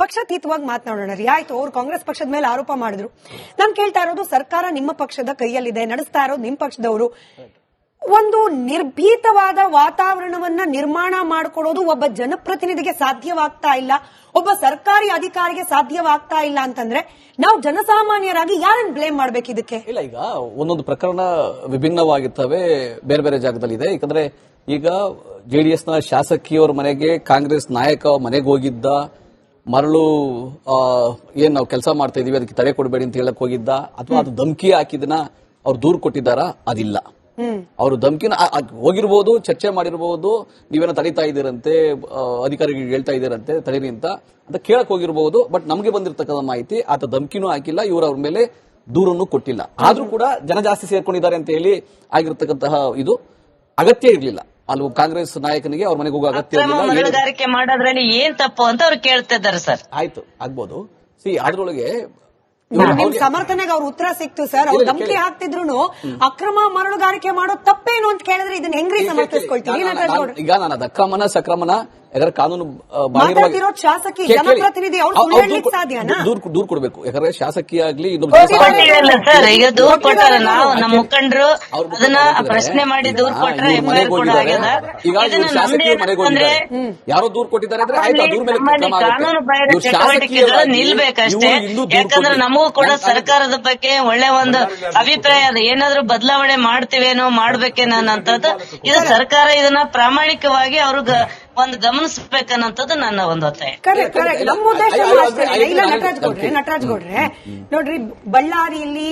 ಪಕ್ಷಾತೀತವಾಗಿ ಮಾತನಾಡೋಣ ರೀ. ಆಯ್ತು, ಅವ್ರು ಕಾಂಗ್ರೆಸ್ ಪಕ್ಷದ ಮೇಲೆ ಆರೋಪ ಮಾಡಿದ್ರು. ನಾನು ಕೇಳ್ತಾ ಇರೋದು, ಸರ್ಕಾರ ನಿಮ್ಮ ಪಕ್ಷದ ಕೈಯಲ್ಲಿದೆ, ನಡೆಸ್ತಾ ಇರೋದು ನಿಮ್ಮ ಪಕ್ಷದವರು. ಒಂದು ನಿರ್ಭೀತವಾದ ವಾತಾವರಣವನ್ನ ನಿರ್ಮಾಣ ಮಾಡಿಕೊಡೋದು ಒಬ್ಬ ಜನಪ್ರತಿನಿಧಿಗೆ ಸಾಧ್ಯವಾಗ್ತಾ ಇಲ್ಲ, ಒಬ್ಬ ಸರ್ಕಾರಿ ಅಧಿಕಾರಿಗೆ ಸಾಧ್ಯವಾಗ್ತಾ ಇಲ್ಲ ಅಂತಂದ್ರೆ ನಾವು ಜನಸಾಮಾನ್ಯರಾಗಿ ಯಾರನ್ನ ಬ್ಲೇಮ್ ಮಾಡ್ಬೇಕು ಇದಕ್ಕೆ? ಇಲ್ಲ, ಈಗ ಒಂದೊಂದು ಪ್ರಕರಣ ವಿಭಿನ್ನವಾಗಿರ್ತವೆ, ಬೇರೆ ಬೇರೆ ಜಾಗದಲ್ಲಿದೆ. ಯಾಕಂದ್ರೆ ಈಗ ಜೆಡಿಎಸ್ ನ ಶಾಸಕಿಯವರ ಮನೆಗೆ ಕಾಂಗ್ರೆಸ್ ನಾಯಕ ಮನೆಗೆ ಹೋಗಿದ್ದ, ಮರಳು ಏನ್ ನಾವು ಕೆಲಸ ಮಾಡ್ತಾ ಇದೀವಿ ಅದಕ್ಕೆ ತಡೆ ಕೊಡಬೇಡಿ ಅಂತ ಹೇಳಕ್ ಹೋಗಿದ್ದ, ಅಥವಾ ಅದು ಧಮಕಿ ಹಾಕಿದನ ಅವ್ರು ದೂರು ಕೊಟ್ಟಿದ್ದಾರಾ? ಅದಿಲ್ಲ. ಅವರು ಧಮಕಿನ ಹೋಗಿರ್ಬೋದು, ಚರ್ಚೆ ಮಾಡಿರಬಹುದು, ನೀವೇನೋ ತಡೀತಾ ಇದ್ದೀರಂತೆ, ಅಧಿಕಾರಿಗಳಿಗೆ ಹೇಳ್ತಾ ಇದ್ದೀರಂತೆ ತಡೀರಿ ಅಂತ ಕೇಳಕ್ ಹೋಗಿರಬಹುದು. ಬಟ್ ನಮಗೆ ಬಂದಿರತಕ್ಕಂಥ ಮಾಹಿತಿ, ಆತ ಧಮಕಿನೂ ಹಾಕಿಲ್ಲ, ಇವರು ಅವ್ರ ಮೇಲೆ ದೂರನ್ನು ಕೊಟ್ಟಿಲ್ಲ. ಆದ್ರೂ ಕೂಡ ಜನ ಜಾಸ್ತಿ ಸೇರ್ಕೊಂಡಿದ್ದಾರೆ ಅಂತ ಹೇಳಿ ಆಗಿರತಕ್ಕಂತಹ ಇದು ಅಗತ್ಯ ಇರಲಿಲ್ಲ. ಅಲ್ಲಿ ಕಾಂಗ್ರೆಸ್ ನಾಯಕನಿಗೆ ಅವ್ರ ಮನೆಗೆ ಹೋಗೋ ಅಗತ್ಯ ಮೀನುಗಾರಿಕೆ ಮಾಡೋದ್ರಲ್ಲಿ ಏನ್ ತಪ್ಪು ಅಂತ ಅವ್ರು ಕೇಳ್ತಾ ಇದ್ದಾರೆ ಸರ್. ಆಯ್ತು, ಆಗ್ಬೋದು. ಅದ್ರೊಳಗೆ ನಿಮ್ ಸಮರ್ಥನೆಗೆ ಅವ್ರ ಉತ್ತರ ಸಿಕ್ತು ಸರ್. ಅವ್ರು ಧಮಕಿ ಹಾಕ್ತಿದ್ರು ಅಕ್ರಮ ಮರಳುಗಾರಿಕೆ ಮಾಡೋದು ತಪ್ಪೇನು ಅಂತ ಕೇಳಿದ್ರೆ ಇದನ್ನ ಹೆಂಗ್ರಿ ಸಮರ್ಥಿಸ್ಕೊಳ್ತೀವಿ? ಈಗ ನಾನು ಅದು ಅಕ್ರಮನ ಸಕ್ರಮನ ಯಾಕಂದ್ರೆ ಕಾನೂನು ಶಾಸಕಿ ಜನಪ್ರತಿನಿಧಿ ದೂರ್ ಕೊಡ್ಬೇಕು. ಯಾಕಂದ್ರೆ ಶಾಸಕಿ ಆಗ್ಲಿ ಸರ್, ಈಗ ದೂರ್ ಕೊಟ್ಟಾರ, ನಾವು ನಮ್ಮ ಮುಖಂಡರು ಅದನ್ನ ಪ್ರಶ್ನೆ ಮಾಡಿ ದೂರ್ ಕೊಟ್ರೆ ಯಾರೋ ದೂರ್ ಕೊಟ್ಟಿದ್ದಾರೆ ಅಂದ್ರೆ ಆಯ್ತು, ದೂರ್ ಮೇಲೆ ಕಾನೂನು ಬಾಹಿರ ಚಟುವಟಿಕೆಗಳು ನಿಲ್ಬೇಕಷ್ಟೇ. ಯಾಕಂದ್ರೆ ನಮಗೂ ಕೂಡ ಸರ್ಕಾರದ ಬಗ್ಗೆ ಒಳ್ಳೆ ಒಂದು ಅಭಿಪ್ರಾಯ ಅದ. ಏನಾದ್ರೂ ಬದಲಾವಣೆ ಮಾಡ್ತೀವೇನೋ ಮಾಡ್ಬೇಕೇನೋ ಅನ್ನೋಂಥದ್ದು, ಇದು ಸರ್ಕಾರ ಇದನ್ನ ಪ್ರಾಮಾಣಿಕವಾಗಿ ಅವ್ರಿಗೆ ಒಂದು ಗಮನಿಸಬೇಕನ್ನೋಂಥದ್ದು ನನ್ನ ಒಂದು ಒತ್ತಾಯ. ನಮ್ಮ ಉದ್ದೇಶ ನಟರಾಜ್ ಗೌಡ್ರೆ ನೋಡ್ರಿ, ಬಳ್ಳಾರಿಯಲ್ಲಿ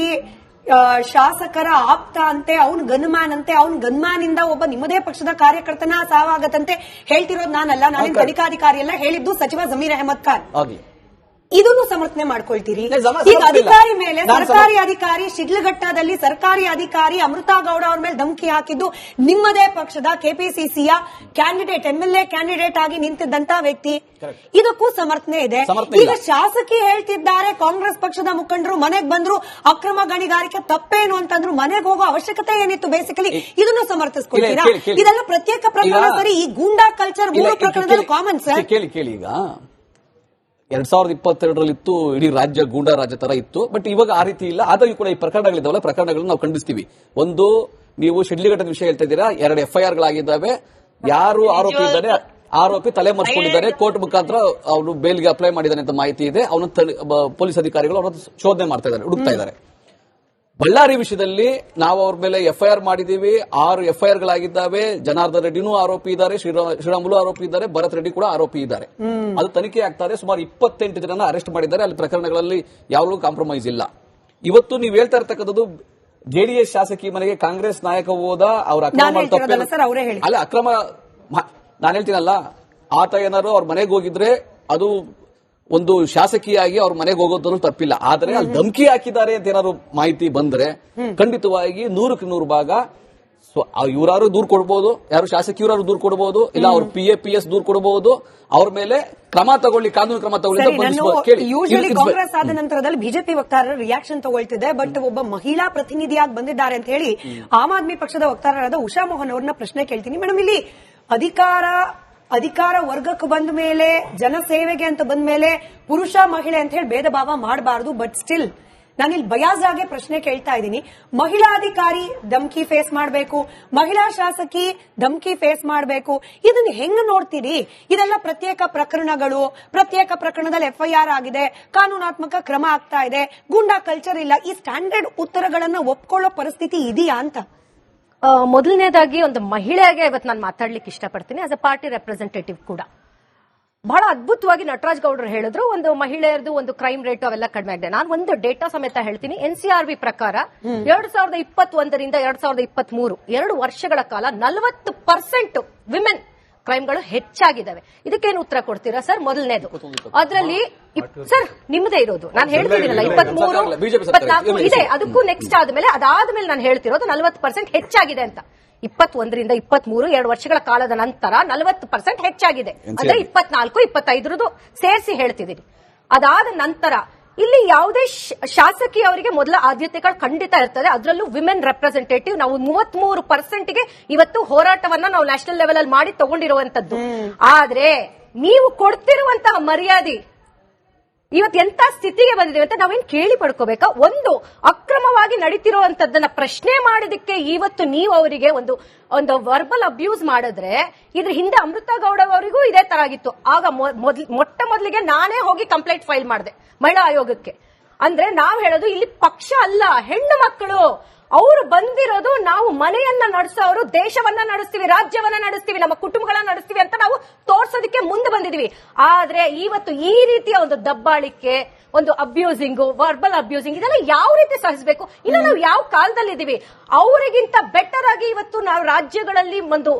ಶಾಸಕರ ಆಪ್ತ ಅಂತೆ, ಅವ್ನ್ ಗನ್ಮ್ಯಾನ್ ಅಂತೆ, ಅವ್ನ್ ಗನ್ಮ್ಯಾನ್ ಇಂದ ಒಬ್ಬ ನಿಮ್ಮದೇ ಪಕ್ಷದ ಕಾರ್ಯಕರ್ತನ ಸಾವಾಗತ್ತಂತೆ ಹೇಳ್ತಿರೋದು ನಾನಲ್ಲ, ನಾನೇನ್ ತನಿಖಾಧಿಕಾರಿ ಎಲ್ಲ ಹೇಳಿದ್ದು ಸಚಿವ ಜಮೀರ್ ಅಹಮದ್ ಖಾನ್. ಇದನ್ನು ಸಮರ್ಥನೆ ಮಾಡ್ಕೊಳ್ತೀರಿ? ಈಗ ಅಧಿಕಾರಿ ಮೇಲೆ ಸರ್ಕಾರಿ ಅಧಿಕಾರಿ ಶಿಡ್ಲಘಟ್ಟದಲ್ಲಿ ಸರ್ಕಾರಿ ಅಧಿಕಾರಿ ಅಮೃತಾ ಗೌಡ ಅವ್ರ ಮೇಲೆ ಧಮಕಿ ಹಾಕಿದ್ದು ನಿಮ್ಮದೇ ಪಕ್ಷದ ಕೆಪಿಸಿಸಿಯ ಕ್ಯಾಂಡಿಡೇಟ್, ಎಂಎಲ್ಎ ಕ್ಯಾಂಡಿಡೇಟ್ ಆಗಿ ನಿಂತಿದ್ದಂತ ವ್ಯಕ್ತಿ. ಇದಕ್ಕೂ ಸಮರ್ಥನೆ ಇದೆ. ಈಗ ಶಾಸಕಿ ಹೇಳ್ತಿದ್ದಾರೆ, ಕಾಂಗ್ರೆಸ್ ಪಕ್ಷದ ಮುಖಂಡರು ಮನೆಗೆ ಬಂದ್ರು, ಅಕ್ರಮ ಗಣಿಗಾರಿಕೆ ತಪ್ಪೇನು ಅಂತಂದ್ರು, ಮನೆಗೆ ಹೋಗೋ ಅವಶ್ಯಕತೆ ಏನಿತ್ತು? ಬೇಸಿಕಲಿ ಇದನ್ನು ಸಮರ್ಥಿಸ್ಕೊಳ್ತೀರಾ? ಇದೆಲ್ಲ ಪ್ರತ್ಯೇಕ ಪ್ರಕರಣ ಸರಿ. ಈ ಗೂಂಡಾ ಕಲ್ಚರ್ 3 ಪ್ರಕರಣದಲ್ಲಿ ಕಾಮನ್ ಸರ್. ಕೇಳಿ ಈಗ 2022 ಇತ್ತು, ಇಡೀ ರಾಜ್ಯ ಗೂಂಡಾ ರಾಜ್ಯ ತರ ಇತ್ತು. ಬಟ್ ಇವಾಗ ಆ ರೀತಿ ಇಲ್ಲ. ಆದಾಗ್ಯೂ ಕೂಡ ಈ ಪ್ರಕರಣಗಳಿದ್ದಾವಲ್ಲ, ಪ್ರಕರಣಗಳನ್ನು ನಾವು ಖಂಡಿಸ್ತೀವಿ. ಒಂದು, ನೀವು ಶಿಡ್ಲಘಟ್ಟದ ವಿಷಯ ಹೇಳ್ತಾ ಇದ್ದೀರಾ, 2 FIR ಗಳಾಗಿದ್ದಾವೆ. ಯಾರು ಆರೋಪಿ ಇದ್ದಾರೆ, ಆರೋಪಿ ತಲೆ ಮರೆಸ್ಕೊಂಡಿದ್ದಾರೆ, ಕೋರ್ಟ್ ಮುಖಾಂತರ ಅವನು ಬೇಲ್ಗೆ ಅಪ್ಲೈ ಮಾಡಿದ್ದಾನೆ ಅಂತ ಮಾಹಿತಿ ಇದೆ. ಅವನು ಪೊಲೀಸ್ ಅಧಿಕಾರಿಗಳು ಅವರನ್ನು ಶೋಧನೆ ಮಾಡ್ತಾ ಇದ್ದಾರೆ, ಹುಡುಕ್ತಾ ಇದ್ದಾರೆ. ಬಳ್ಳಾರಿ ವಿಷಯದಲ್ಲಿ ನಾವು ಅವ್ರ ಮೇಲೆ FIR ಮಾಡಿದೀವಿ, 6 FIR ಗಳಾಗಿದ್ದಾವೆ. ಜನಾರ್ದನ್ ರೆಡ್ಡಿನೂ ಆರೋಪಿ ಇದ್ದಾರೆ, ಶ್ರೀರಾಮುಲು ಆರೋಪಿ ಇದ್ದಾರೆ, ಭರತ್ ರೆಡ್ಡಿ ಕೂಡ ಆರೋಪಿ ಇದ್ದಾರೆ. ಅದು ತನಿಖೆ ಆಗ್ತಾರೆ. ಸುಮಾರು 28 ಜನನ ಅರೆಸ್ಟ್ ಮಾಡಿದ್ದಾರೆ. ಅಲ್ಲಿ ಪ್ರಕರಣಗಳಲ್ಲಿ ಯಾವಾಗಲೂ ಕಾಂಪ್ರಮೈಸ್ ಇಲ್ಲ. ಇವತ್ತು ನೀವು ಹೇಳ್ತಾ ಇರ್ತಕ್ಕಂಥದ್ದು ಜೆಡಿಎಸ್ ಶಾಸಕಿ ಮನೆಗೆ ಕಾಂಗ್ರೆಸ್ ನಾಯಕ ಹೋದ, ಅವ್ರ ಅಲ್ಲ ಅಕ್ರಮ. ನಾನು ಹೇಳ್ತೀನಲ್ಲ, ಆತ ಏನಾರು ಅವ್ರ ಮನೆಗೆ ಹೋಗಿದ್ರೆ ಅದು ಒಂದು ಶಾಸಕಿಯಾಗಿ ಅವ್ರ ಮನೆಗೆ ಹೋಗೋದ್ರೂ ತಪ್ಪಿಲ್ಲ. ಆದ್ರೆ ಅಲ್ಲಿ ಧಮಕಿ ಹಾಕಿದ್ದಾರೆ ಅಂತ ಏನಾದ್ರು ಮಾಹಿತಿ ಬಂದ್ರೆ ಖಂಡಿತವಾಗಿ 100ಕ್ಕೆ 100 ಭಾಗ ಇವರಾರು ದೂರ್ ಕೊಡಬಹುದು, ಯಾರು ಶಾಸಕಿಯವರು ದೂರ್ ಕೊಡಬಹುದು, ಇಲ್ಲ ಅವ್ರ PA-PS ದೂರ್ ಕೊಡಬಹುದು. ಅವ್ರ ಮೇಲೆ ಕ್ರಮ ತಗೊಳ್ಳಿ, ಕಾನೂನು ಕ್ರಮ ತಗೊಳ್ಳಿ. ಯೂಶಲಿ ಕಾಂಗ್ರೆಸ್ ಆದ ನಂತರದಲ್ಲಿ ಬಿಜೆಪಿ ವಕ್ತಾರರ ರಿಯಾಕ್ಷನ್ ತಗೊಳ್ತಿದೆ. ಬಟ್ ಒಬ್ಬ ಮಹಿಳಾ ಪ್ರತಿನಿಧಿಯಾಗಿ ಬಂದಿದ್ದಾರೆ ಅಂತ ಹೇಳಿ ಆಮ್ ಆದ್ಮಿ ಪಕ್ಷದ ವಕ್ತಾರರಾದ ಉಷಾ ಮೋಹನ್ ಅವ್ರನ್ನ ಪ್ರಶ್ನೆ ಕೇಳ್ತೀನಿ. ಮೇಡಮ್, ಇಲ್ಲಿ ಅಧಿಕಾರ ವರ್ಗಕ್ಕೆ ಬಂದ ಮೇಲೆ, ಜನಸೇವೆಗೆ ಅಂತ ಬಂದ ಮೇಲೆ ಪುರುಷ ಮಹಿಳೆ ಅಂತ ಹೇಳಿ ಭೇದ ಭಾವ ಮಾಡಬಾರದು. ಬಟ್ ಸ್ಟಿಲ್ ನಾನಿಲ್ಲಿ ಬಯಾಸ್ ಆಗಿ ಪ್ರಶ್ನೆ ಕೇಳ್ತಾ ಇದ್ದೀನಿ. ಮಹಿಳಾ ಅಧಿಕಾರಿ ಧಮಕಿ ಫೇಸ್ ಮಾಡಬೇಕು, ಮಹಿಳಾ ಶಾಸಕಿ ಧಮಕಿ ಫೇಸ್ ಮಾಡಬೇಕು. ಇದನ್ನ ಹೆಂಗ್ ನೋಡ್ತೀರಿ? ಇದೆಲ್ಲ ಪ್ರತ್ಯೇಕ ಪ್ರಕರಣಗಳು, ಪ್ರತ್ಯೇಕ ಪ್ರಕರಣದಲ್ಲಿ FIR ಆಗಿದೆ, ಕಾನೂನಾತ್ಮಕ ಕ್ರಮ ಆಗ್ತಾ ಇದೆ, ಗೂಂಡಾ ಕಲ್ಚರ್ ಇಲ್ಲ. ಈ ಸ್ಟ್ಯಾಂಡರ್ಡ್ ಉತ್ತರಗಳನ್ನ ಒಪ್ಕೊಳ್ಳೋ ಪರಿಸ್ಥಿತಿ ಇದೆಯಾ ಅಂತ? ಮೊದಲನೇದಾಗಿ ಒಂದು ಮಹಿಳೆಯಾಗಿ ಇವತ್ತು ನಾನು ಮಾತಾಡ್ಲಿಕ್ಕೆ ಇಷ್ಟಪಡ್ತೀನಿ. ಆಸ್ ಅ ಪಾರ್ಟಿ ರೆಪ್ರೆಸೆಂಟೇಟಿವ್ ಕೂಡ ಬಹಳ ಅದ್ಭುತವಾಗಿ ನಟರಾಜ್ ಗೌಡರು ಹೇಳಿದ್ರು, ಒಂದು ಮಹಿಳೆಯರದು ಒಂದು ಕ್ರೈಮ್ ರೇಟ್ ಅವೆಲ್ಲ ಕಡಿಮೆ ಆಗಿದೆ. ನಾನು ಒಂದು ಡೇಟಾ ಸಮೇತ ಹೇಳ್ತೀನಿ. NCRB ಪ್ರಕಾರ 2021ರಿಂದ 2023 2 ವರ್ಷಗಳ ಕಾಲ 40% ವಿಮೆನ್ ಕ್ರೈಮ್ಗಳು ಹೆಚ್ಚಾಗಿದ್ದಾವೆ. ಇದಕ್ಕೇನು ಉತ್ತರ ಕೊಡ್ತೀರಾ ಸರ್? ಮೊದಲನೇದು, ಅದರಲ್ಲಿ ಸರ್ ನಿಮ್ಮದೇ ಇರೋದು, ನಾನು ಹೇಳ್ತಿದ್ದೀನಲ್ಲ 23, 24 ಇದೆ. ಅದಕ್ಕೂ ನೆಕ್ಸ್ಟ್ ಅದಾದ್ಮೇಲೆ ನಾನು ಹೇಳ್ತಿರೋದು 40% ಹೆಚ್ಚಾಗಿದೆ ಅಂತ. 21ರಿಂದ 23 2 ವರ್ಷಗಳ ಕಾಲದ ನಂತರ 40% ಹೆಚ್ಚಾಗಿದೆ. ಅಂದ್ರೆ 24, 25 ಸೇರಿಸಿ ಹೇಳ್ತಿದ್ದೀನಿ. ಅದಾದ ನಂತರ ಇಲ್ಲಿ ಯಾವುದೇ ಶಾಸಕಿ ಅವರಿಗೆ ಮೊದಲ ಆದ್ಯತೆಗಳು ಖಂಡಿತ ಇರ್ತದೆ. ಅದರಲ್ಲೂ ವಿಮೆನ್ ರೆಪ್ರೆಸೆಂಟೇಟಿವ್ ನಾವು 33%ಗೆ ಇವತ್ತು ಹೋರಾಟವನ್ನ ನಾವು ನ್ಯಾಷನಲ್ ಲೆವೆಲ್ ಅಲ್ಲಿ ಮಾಡಿ ತಗೊಂಡಿರುವಂತದ್ದು. ಆದ್ರೆ ನೀವು ಕೊಡ್ತಿರುವಂತಹ ಮರ್ಯಾದೆ ಇವತ್ತು ಎಂತ ಸ್ಥಿತಿಗೆ ಬಂದಿದೆ ಅಂತ ನಾವೇನ್ ಕೇಳಿ ಪಡ್ಕೋಬೇಕಾ? ಒಂದು ಅಕ್ರಮವಾಗಿ ನಡೀತಿರುವಂತದ್ದನ್ನ ಪ್ರಶ್ನೆ ಮಾಡೋದಕ್ಕೆ ಇವತ್ತು ನೀವು ಅವರಿಗೆ ಒಂದು ವರ್ಬಲ್ ಅಬ್ಯೂಸ್ ಮಾಡಿದ್ರೆ, ಇದ್ರ ಹಿಂದೆ ಅಮೃತ ಗೌಡ ಅವರಿಗೂ ಇದೇ ತರ ಆಗಿತ್ತು. ಆಗ ಮೊಟ್ಟ ಮೊದಲಿಗೆ ನಾನೇ ಹೋಗಿ ಕಂಪ್ಲೇಂಟ್ ಫೈಲ್ ಮಾಡಿದೆ ಮಹಿಳಾ ಆಯೋಗಕ್ಕೆ. ಅಂದ್ರೆ ನಾವ್ ಹೇಳೋದು ಇಲ್ಲಿ ಪಕ್ಷ ಅಲ್ಲ, ಹೆಣ್ಣು ಮಕ್ಕಳು ಅವರು ಬಂದಿರೋದು ನಾವು ಮನೆಯನ್ನ ನಡೆಸೋರು, ದೇಶವನ್ನ ನಡೆಸ್ತೀವಿ, ರಾಜ್ಯವನ್ನ ನಡೆಸ್ತೀವಿ, ನಮ್ಮ ಕುಟುಂಬಗಳನ್ನ ನಡೆಸ್ತೀವಿ ಅಂತ ನಾವು ತೋರ್ಸೋದಕ್ಕೆ ಮುಂದೆ ಬಂದಿದೀವಿ. ಆದ್ರೆ ಇವತ್ತು ಈ ರೀತಿಯ ಒಂದು ದಬ್ಬಾಳಿಕೆ, ಒಂದು ಅಬ್ಯೂಸಿಂಗ್, ವರ್ಬಲ್ ಅಬ್ಯೂಸಿಂಗ್, ಇದೆಲ್ಲ ಯಾವ ರೀತಿ ಸಹಿಸಬೇಕು? ಇನ್ನು ನಾವು ಯಾವ ಕಾಲದಲ್ಲಿ ಇದೀವಿ? ಅವರಿಗಿಂತ ಬೆಟರ್ ಆಗಿ ಇವತ್ತು ನಾವು ರಾಜ್ಯಗಳಲ್ಲಿ ಒಂದು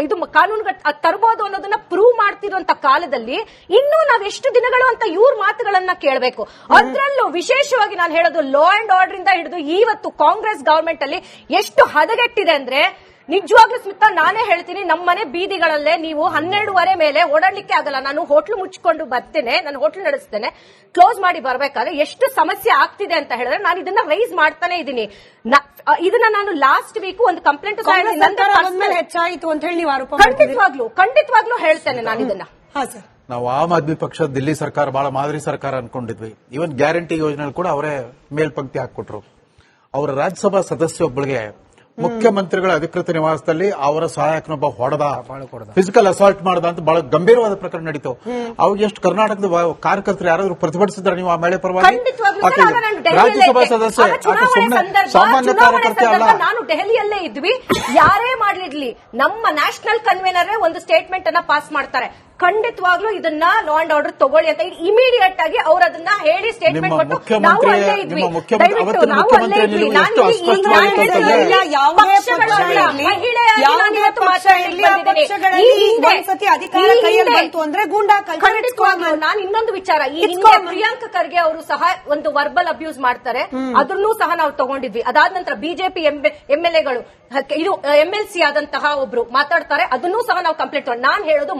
ಇದು ಕಾನೂನುಗಳು ತರಬಹುದು ಅನ್ನೋದನ್ನ ಪ್ರೂವ್ ಮಾಡ್ತಿರುವಂತ ಕಾಲದಲ್ಲಿ ಇನ್ನೂ ನಾವ್ ಎಷ್ಟು ದಿನಗಳು ಅಂತ ಇವ್ರ ಮಾತುಗಳನ್ನ ಕೇಳಬೇಕು. ಅದ್ರಲ್ಲೂ ವಿಶೇಷವಾಗಿ ನಾನು ಹೇಳೋದು ಲಾ ಅಂಡ್ ಆರ್ಡರ್ ಇಂದ ಹಿಡಿದು ಇವತ್ತು ಕಾಂಗ್ರೆಸ್ ಗವರ್ಮೆಂಟ್ ಅಲ್ಲಿ ಎಷ್ಟು ಹದಗೆಟ್ಟಿದೆ ಅಂದ್ರೆ, ನಿಜವಾಗ್ಲೂ ಸ್ಮಿತಾ ನಾನೇ ಹೇಳ್ತೀನಿ, ನಮ್ಮನೆ ಬೀದಿಗಳಲ್ಲೇ ನೀವು 12:30 ಮೇಲೆ ಓಡಾಡ್ಲಿಕ್ಕೆ ಆಗಲ್ಲ. ನಾನು ಹೋಟ್ಲು ಮುಚ್ಕೊಂಡು ಬರ್ತೇನೆ, ನಾನು ಹೋಟ್ಲು ನಡೆಸ್ತೇನೆ, ಕ್ಲೋಸ್ ಮಾಡಿ ಬರ್ಬೇಕಾದ್ರೆ ಎಷ್ಟು ಸಮಸ್ಯೆ ಆಗ್ತಿದೆ ಅಂತ ಹೇಳಿದ್ರೆ ನಾನು ಇದನ್ನ ರೈಸ್ ಮಾಡ್ತಾನೆ ಇದ್ದೀನಿ. ಇದನ್ನ ನಾನು ಲಾಸ್ಟ್ ವೀಕ್ ಒಂದು ಕಂಪ್ಲೇಂಟ್ ಹೆಚ್ಚಾಯಿತು ಅಂತ ಹೇಳಿ ನೀವು ಆರೋಪ ಖಂಡಿತವಾಗ್ಲೂ ಹೇಳ್ತೇನೆ ನಾನು ಇದನ್ನ. ನಾವು ಆಮ್ ಆದ್ಮಿ ಪಕ್ಷ ದಿಲ್ಲಿ ಸರ್ಕಾರ ಬಹಳ ಮಾದರಿ ಸರ್ಕಾರ ಅನ್ಕೊಂಡಿದ್ವಿ. ಇವನ್ ಗ್ಯಾರಂಟಿ ಯೋಜನೆ ಕೂಡ ಅವರೇ ಮೇಲ್ಪಂಕ್ತಿ ಹಾಕೊಟ್ರು. ಅವರ ರಾಜ್ಯಸಭಾ ಸದಸ್ಯ ಒಬ್ಬಳಿಗೆ ಮುಖ್ಯಮಂತ್ರಿಗಳ ಅಧಿಕೃತ ನಿವಾಸದಲ್ಲಿ ಅವರ ಸಹಾಯಕನೊಬ್ಬ ಹೊಡೆದ, ಫಿಸಿಕಲ್ ಅಸಾಲ್ಟ್ ಮಾಡದ ಅಂತ ಬಹಳ ಗಂಭೀರವಾದ ಪ್ರಕರಣ ನಡೀತು. ಅವಾಗ ಎಷ್ಟು ಕರ್ನಾಟಕದ ಕಾರ್ಯಕರ್ತರು ಯಾರಾದ್ರೂ ಪ್ರತಿಭಟಿಸಿದ್ರೆ ನೀವು ಆ ಮಹಿಳೆ ಪರವಾಗಿ? ರಾಜ್ಯಸಭಾ ಸದಸ್ಯ ಸಾಮಾನ್ಯ ಕಾರ್ಯಕರ್ತೆ ಅಲ್ಲ. ನಾನು ದೆಹಲಿಯಲ್ಲೇ ಇದ್ವಿ, ಯಾರೇ ಮಾಡ್ಲಿರ್ಲಿ ನಮ್ಮ ನ್ಯಾಷನಲ್ ಕನ್ವೀನರ್ ಒಂದು ಸ್ಟೇಟ್ಮೆಂಟ್ ಅನ್ನ ಪಾಸ್ ಮಾಡ್ತಾರೆ, ಖಂಡಿತವಾಗ್ಲೂ ಇದನ್ನ ಲಾ ಅಂಡ್ ಆರ್ಡರ್ ತಗೊಳ್ಳಿ ಅಂತ ಇಮಿಡಿಯೇಟ್ ಆಗಿ ಅವ್ರು ಅದನ್ನ ಹೇಳಿ ಸ್ಟೇಟ್ಮೆಂಟ್ ಕೊಟ್ಟು ನಾವು ಅಲ್ಲೇ ಇದ್ವಿ. ನಾನು ಇನ್ನೊಂದು ವಿಚಾರ, ಈ ಹಿಂದೆ ಪ್ರಿಯಾಂಕ ಖರ್ಗೆ ಅವರು ಸಹ ಒಂದು ವರ್ಬಲ್ ಅಬ್ಯೂಸ್ ಮಾಡ್ತಾರೆ, ಅದನ್ನೂ ಸಹ ನಾವು ತಗೊಂಡಿದ್ವಿ. ಅದಾದ ನಂತರ ಬಿಜೆಪಿ ಎಂಎಲ್ಎಗಳು, ಇದು ಎಂಎಲ್ಸಿ ಆದಂತಹ ಒಬ್ರು ಮಾತಾಡ್ತಾರೆ, ಅದನ್ನೂ ಸಹ ನಾವು ಕಂಪ್ಲೇಂಟ್ ತಗೊಂಡು. ನಾನು ಹೇಳೋದು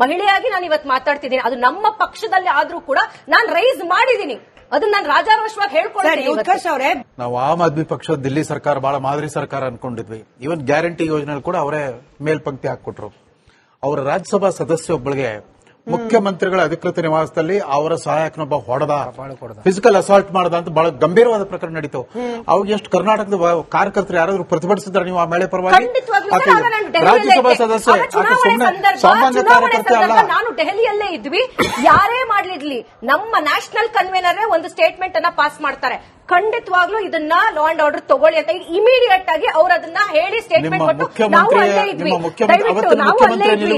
ಮಹಿಳೆಯಾಗಿ ನಾನು ಇವತ್ತು ಮಾತಾಡ್ತಿದ್ದೀನಿ, ಅದು ನಮ್ಮ ಪಕ್ಷದಲ್ಲಿ ಆದ್ರೂ ಕೂಡ ನಾನು ರೈಸ್ ಮಾಡಿದ್ದೀನಿ, ಅದನ್ನ ನಾನು ರಾಜಾರೋಷವಾಗಿ ಹೇಳ್ಕೊಳ್ತೀನಿ. ನಾವು ಆಮ್ ಆದ್ಮಿ ಪಕ್ಷ ದಿಲ್ಲಿ ಸರ್ಕಾರ ಬಹಳ ಮಾದರಿ ಸರ್ಕಾರ ಅನ್ಕೊಂಡಿದ್ವಿ. ಇವನ್ ಗ್ಯಾರಂಟಿ ಯೋಜನೆ ಕೂಡ ಅವರೇ ಮೇಲ್ಪಂಕ್ತಿ ಹಾಕೊಟ್ರು. ಅವರ ರಾಜ್ಯಸಭಾ ಸದಸ್ಯ ಒಬ್ಬಳಿಗೆ ಮುಖ್ಯಮಂತ್ರಿಗಳ ಅಧಿಕೃತ ನಿವಾಸದಲ್ಲಿ ಅವರ ಸಹಾಯಕನೊಬ್ಬ ಹೊಡೆದ, ಫಿಸಿಕಲ್ ಅಸಾಲ್ಟ್ ಮಾಡದ ಅಂತ ಬಹಳ ಗಂಭೀರವಾದ ಪ್ರಕರಣ ನಡೀತು. ಅವಾಗ ಎಷ್ಟು ಕರ್ನಾಟಕದ ಕಾರ್ಯಕರ್ತರು ಯಾರಾದ್ರೂ ಪ್ರತಿಭಟಿಸಿದ್ರೆ ನೀವು ಆ ಮಹಿಳೆ ಪರವಾಗಿ? ರಾಜ್ಯಸಭಾ ಸದಸ್ಯ ಸಾಮಾನ್ಯ ಕಾರ್ಯಕರ್ತೆ ಅಲ್ಲ. ನಾನು ದೆಹಲಿಯಲ್ಲೇ ಇದ್ವಿ, ಯಾರೇ ಮಾಡ್ಲಿರ್ಲಿ ನಮ್ಮ ನ್ಯಾಷನಲ್ ಕನ್ವೀನರ್ ಒಂದು ಸ್ಟೇಟ್ಮೆಂಟ್ ಅನ್ನ ಪಾಸ್ ಮಾಡ್ತಾರೆ, ಖಂಡಿತವಾಗ್ಲೂ ಇದನ್ನ ಲಾ ಅಂಡ್ ಆರ್ಡರ್ ತಗೊಳ್ಳಿ ಅಂತ ಇಮಿಡಿಯೇಟ್ ಆಗಿ ಅವ್ರು ಅದನ್ನ ಹೇಳಿ ಸ್ಟೇಟ್ಮೆಂಟ್ ಕೊಟ್ಟು ನಾವು ಅಲ್ಲೇ ಇದ್ವಿ. ನಾವು ಅಲ್ಲೇ ಇದ್ವಿ.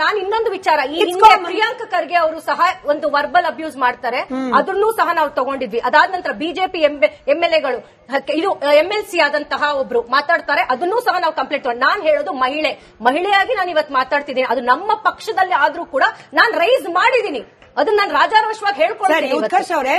ನಾನು ಇನ್ನೊಂದು ವಿಚಾರ, ಈ ಹಿಂದೆ ಪ್ರಿಯಾಂಕ ಖರ್ಗೆ ಅವರು ಸಹ ಒಂದು ವರ್ಬಲ್ ಅಬ್ಯೂಸ್ ಮಾಡ್ತಾರೆ, ಅದನ್ನೂ ಸಹ ನಾವು ತಗೊಂಡಿದ್ವಿ. ಅದಾದ ನಂತರ ಬಿಜೆಪಿ ಎಂಎಲ್ಎಗಳು, ಇದು ಎಂಎಲ್ಸಿ ಆದಂತಹ ಒಬ್ರು ಮಾತಾಡ್ತಾರೆ, ಅದನ್ನೂ ಸಹ ನಾವು ಕಂಪ್ಲೇಂಟ್ ತಗೊಂಡು. ನಾನು ಹೇಳೋದು ಮಹಿಳೆಯಾಗಿ ನಾನು ಇವತ್ತು ಮಾತಾಡ್ತಿದ್ದೀನಿ, ಅದು ನಮ್ಮ ಪಕ್ಷದಲ್ಲಿ ಆದ್ರೂ ಕೂಡ ನಾನು ರೈಸ್ ಮಾಡಿದ್ದೀನಿ, ಅದನ್ನ ನಾನು ರಾಜಾರೋಷವಾಗಿ ಹೇಳ್ಕೊಳ್ತೀನಿ.